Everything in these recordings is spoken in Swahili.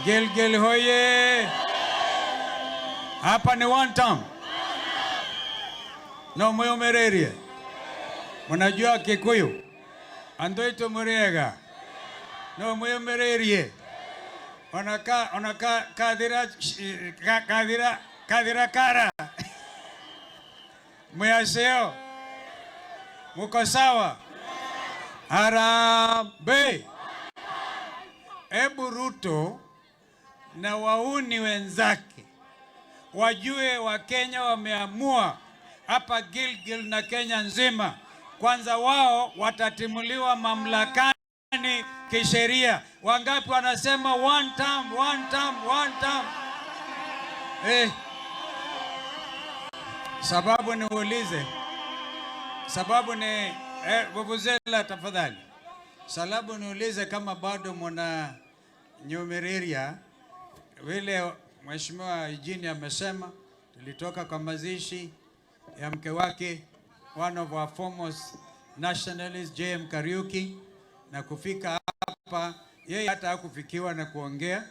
Gilgil hoye. Hapa ni one term. No moyo mererie. Mnajua Kikuyu. Andoito muriega. No moyo mererie. Onaka kadira kara. Muyaseo. Muko sawa. Harambee. Ebu Ruto na wauni wenzake wajue Wakenya wameamua hapa Gilgil na Kenya nzima. Kwanza wao watatimuliwa mamlakani kisheria. Wangapi wanasema one term, one term, one term? Sababu niulize. Sababu ni vuvuzela tafadhali. Sababu niulize kama bado mwana nyumereria vile Mheshimiwa Eugene amesema. Tulitoka kwa mazishi ya mke wake, one of our foremost nationalists, JM Kariuki, na kufika hapa yeye hata hakufikiwa na kuongea.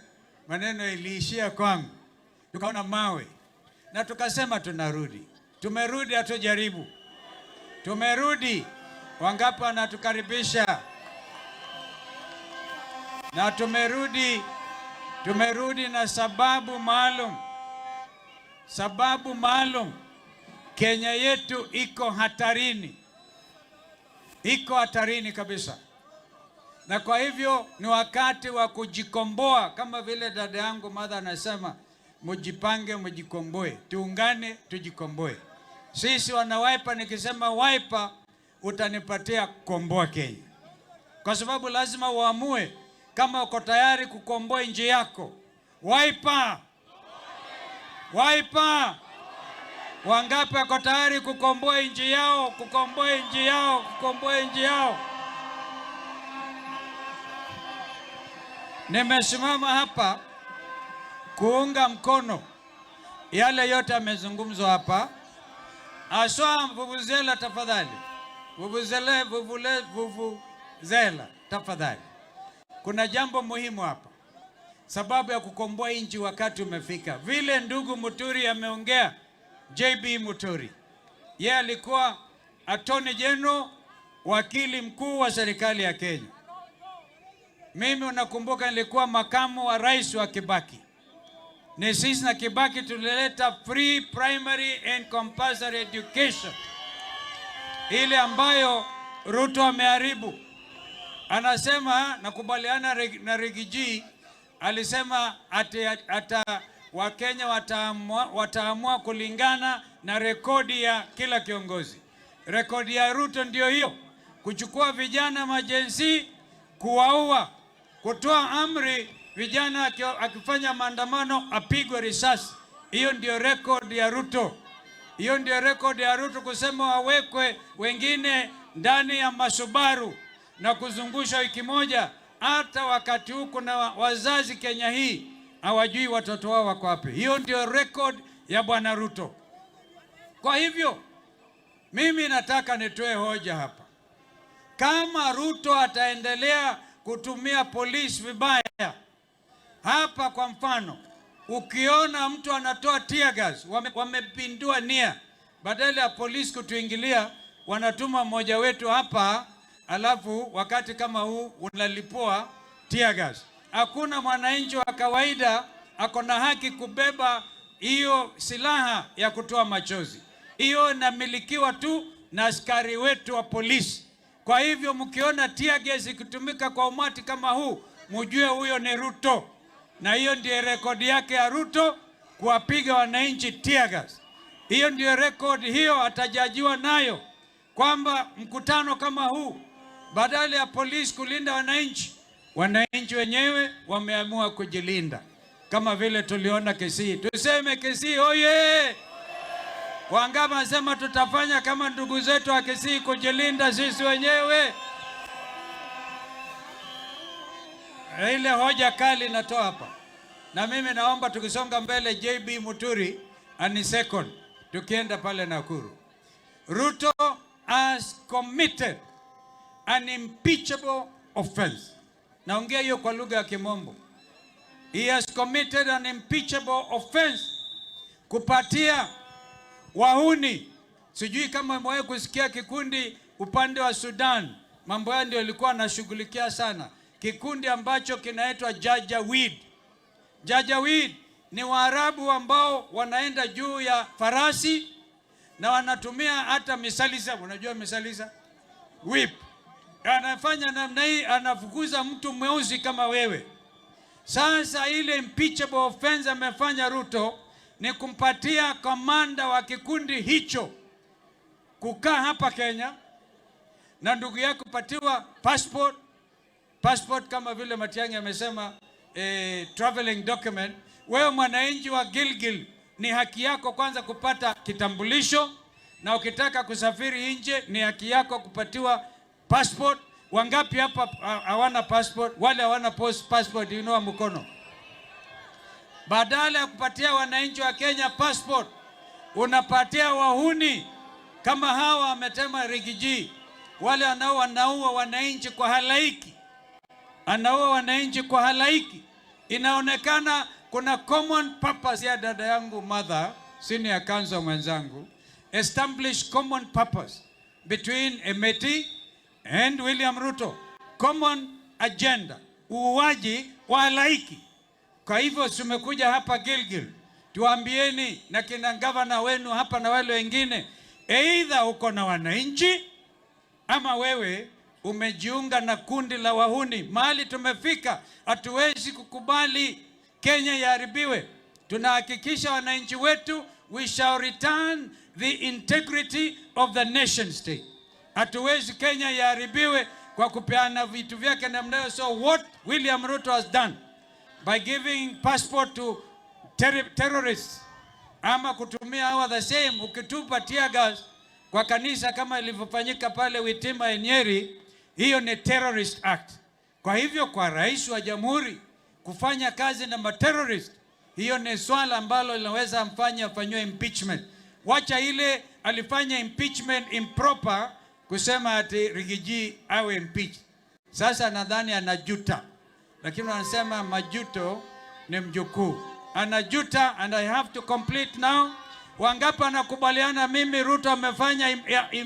Maneno iliishia kwangu, tukaona mawe na tukasema tunarudi. Tumerudi, hatujaribu. Tumerudi. Wangapi wanatukaribisha? Na tumerudi na sababu maalum. Sababu maalum. Kenya yetu iko hatarini. Iko hatarini kabisa. Na kwa hivyo ni wakati wa kujikomboa, kama vile dada yangu Mother anasema, mujipange mujikomboe. Tuungane tujikomboe. Sisi wana Wiper, nikisema Wiper utanipatia komboa Kenya. Kwa sababu lazima uamue kama uko tayari kukomboa nchi yako. Wiper! Wiper! Wangapi wako tayari kukomboa nchi yao, kukomboa nchi yao, kukomboa nchi yao? Nimesimama hapa kuunga mkono yale yote yamezungumzwa hapa. Aswa vuvuzela tafadhali. Vuvuzela tafadhali. Kuna jambo muhimu hapa. Sababu ya kukomboa nchi wakati umefika. Vile ndugu Muturi ameongea, JB Muturi. Yeye alikuwa Attorney General, wakili mkuu wa serikali ya Kenya. Mimi unakumbuka nilikuwa makamu wa rais wa Kibaki. Ni sisi na Kibaki tulileta free primary and compulsory education. Ile ambayo Ruto ameharibu. Anasema, nakubaliana na Rigiji, alisema ata Wakenya wataamua kulingana na rekodi ya kila kiongozi. Rekodi ya Ruto ndio hiyo. Kuchukua vijana majenzi, kuwaua, kutoa amri vijana akifanya maandamano apigwe risasi. Hiyo ndio rekodi ya Ruto. Hiyo ndio rekodi ya Ruto, kusema wawekwe wengine ndani ya masubaru na kuzungusha wiki moja. Hata wakati huu kuna wazazi Kenya hii hawajui watoto wao wako wapi. Hiyo ndio record ya Bwana Ruto. Kwa hivyo mimi nataka nitoe hoja hapa. Kama Ruto ataendelea kutumia polisi vibaya hapa, kwa mfano ukiona mtu anatoa tear gas, wamepindua nia, badala ya polisi kutuingilia wanatuma mmoja wetu hapa, alafu wakati kama huu unalipua tear gas. Hakuna mwananchi wa kawaida ako na haki kubeba hiyo silaha ya kutoa machozi. Hiyo inamilikiwa tu na askari wetu wa polisi. Kwa hivyo mkiona tear gas ikitumika kwa umati kama huu, mjue huyo ni Ruto. Na hiyo ndiyo rekodi yake ya Ruto, kuwapiga wananchi tear gas. Hiyo ndiyo rekodi, hiyo atajajiwa nayo, kwamba mkutano kama huu, badala ya polisi kulinda wananchi, wananchi wenyewe wameamua kujilinda, kama vile tuliona Kisii. Tuseme Kisii oye! Wangapi wanasema tutafanya kama ndugu zetu wa Kisii, kujilinda sisi wenyewe? Ile hoja kali natoa hapa. Na mimi naomba tukisonga mbele, JB Muturi ani second tukienda pale Nakuru. Ruto has committed an impeachable offense. Naongea hiyo kwa lugha ya Kimombo. He has committed an impeachable offense kupatia wahuni. Sijui kama mwae kusikia kikundi upande wa Sudan, mambo yao ndio alikuwa anashughulikia sana. Kikundi ambacho kinaitwa Janjaweed. Janjaweed ni Waarabu ambao wanaenda juu ya farasi na wanatumia hata misalisa. Unajua misalisa? Whip. Anafanya namna hii, anafukuza mtu mweusi kama wewe. Sasa ile impeachable offense amefanya Ruto ni kumpatia komanda wa kikundi hicho kukaa hapa Kenya, na ndugu yako kupatiwa passport kama vile Matiang'i amesema, traveling document. Wewe mwananchi wa Gilgil ni haki yako kwanza kupata kitambulisho, na ukitaka kusafiri nje ni haki yako kupatiwa passport. Wangapi hapa hawana passport? Wale hawana passport inua mkono. Badala ya kupatia wananchi wa Kenya passport, unapatia wahuni kama hawa wametema Rigiji, wale wanaua wananchi kwa halaiki. Anaua wananchi kwa halaiki. Inaonekana kuna common purpose ya dada yangu mother, senior counsel mwenzangu, establish common purpose between Emeti and William Ruto. Common agenda, uuaji wa halaiki. Kwa hivyo tumekuja hapa Gilgil, tuambieni na kina gavana wenu hapa na wale wengine, either uko na wananchi ama wewe umejiunga na kundi la wahuni. Mahali tumefika, hatuwezi kukubali Kenya iharibiwe. Tunahakikisha wananchi wetu, we shall return the integrity of the nation state. Hatuwezi Kenya iharibiwe kwa kupeana vitu vyake namna hiyo. So what William Ruto has done by giving passport to terrorists, ama kutumia hawa the same, ukitupa tear gas kwa kanisa kama ilivyofanyika pale Witima Nyeri, hiyo ni terrorist act. Kwa hivyo kwa rais wa jamhuri kufanya kazi na materrorist, hiyo ni swala ambalo linaweza mfanya afanywe impeachment. Wacha ile alifanya impeachment improper kusema ati Rigiji awe impeached. Sasa nadhani anajuta, lakini wanasema majuto ni mjukuu. Anajuta, and I have to complete now. Wangapi anakubaliana mimi Ruto amefanya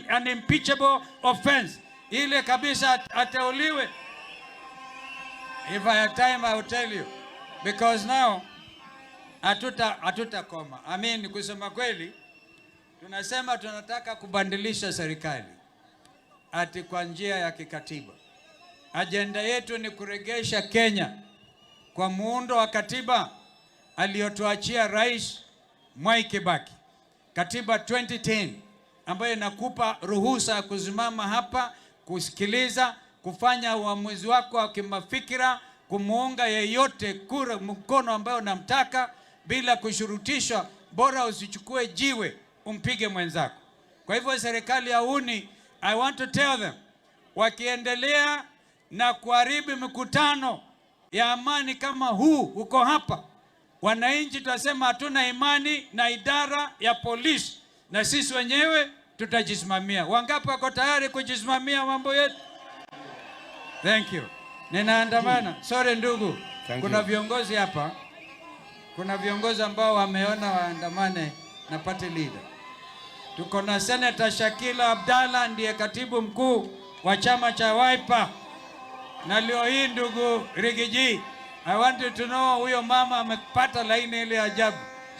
an impeachable offense? Ile kabisa ateuliwe. If I have time I will tell you, because now hatutakoma. I mean, kusema kweli tunasema tunataka kubadilisha serikali ati kwa njia ya kikatiba. Agenda yetu ni kuregesha Kenya kwa muundo wa katiba aliyotuachia Rais Mwai Kibaki, katiba 2010, ambayo inakupa ruhusa ya kusimama hapa, kusikiliza, kufanya uamuzi wako wa kimafikira, kumuunga yeyote kura mkono ambayo unamtaka bila kushurutishwa, bora usichukue jiwe umpige mwenzako. Kwa hivyo serikali ya uni, I want to tell them, wakiendelea na kuharibu mikutano ya amani kama huu uko hapa, wananchi tutasema hatuna imani na idara ya polisi, na sisi wenyewe tutajisimamia. Wangapi wako tayari kujisimamia mambo yetu? Thank you. Ninaandamana. Sorry ndugu. Kuna viongozi hapa. Kuna viongozi ambao wameona waandamane na party leader. Tuko na Senator Shakila Abdalla, ndiye katibu mkuu wa chama cha Wiper. Na leo hii ndugu Rigiji, I want you to know huyo mama amepata laini ile ajabu.